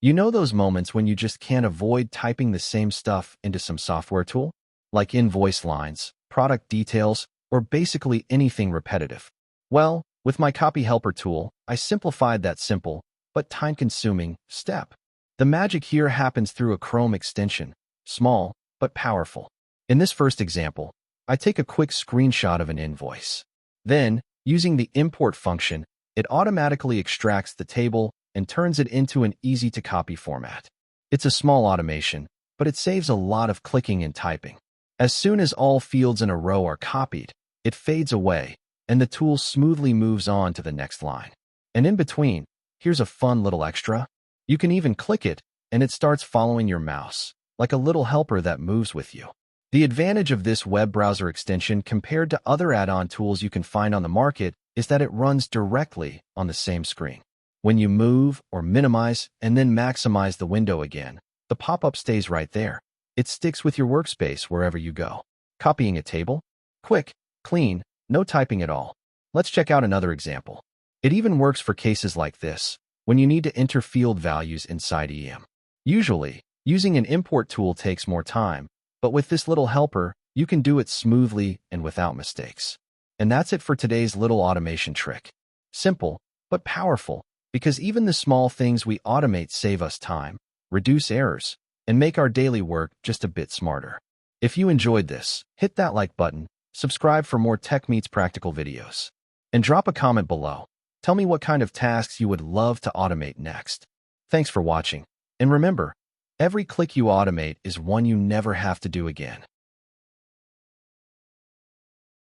You know those moments when you just can't avoid typing the same stuff into some software tool? Like invoice lines, product details, or basically anything repetitive. Well, with my Copy Helper tool, I simplified that simple, but time-consuming, step. The magic here happens through a Chrome extension, small, but powerful. In this first example, I take a quick screenshot of an invoice. Then, using the import function, it automatically extracts the table and turns it into an easy-to-copy format. It's a small automation, but it saves a lot of clicking and typing. As soon as all fields in a row are copied, it fades away, and the tool smoothly moves on to the next line. And in between, here's a fun little extra. You can even click it, and it starts following your mouse, like a little helper that moves with you. The advantage of this web browser extension compared to other add-on tools you can find on the market is that it runs directly on the same screen. When you move or minimize and then maximize the window again, the pop-up stays right there. It sticks with your workspace wherever you go. Copying a table? Quick, clean, no typing at all. Let's check out another example. It even works for cases like this, when you need to enter field values inside EM. Usually, using an import tool takes more time, but with this little helper, you can do it smoothly and without mistakes. And that's it for today's little automation trick. Simple, but powerful, because even the small things we automate save us time, reduce errors, and make our daily work just a bit smarter. If you enjoyed this, hit that like button, subscribe for more Tech Meets Practical videos, and drop a comment below. Tell me what kind of tasks you would love to automate next. Thanks for watching, and remember, every click you automate is one you never have to do again.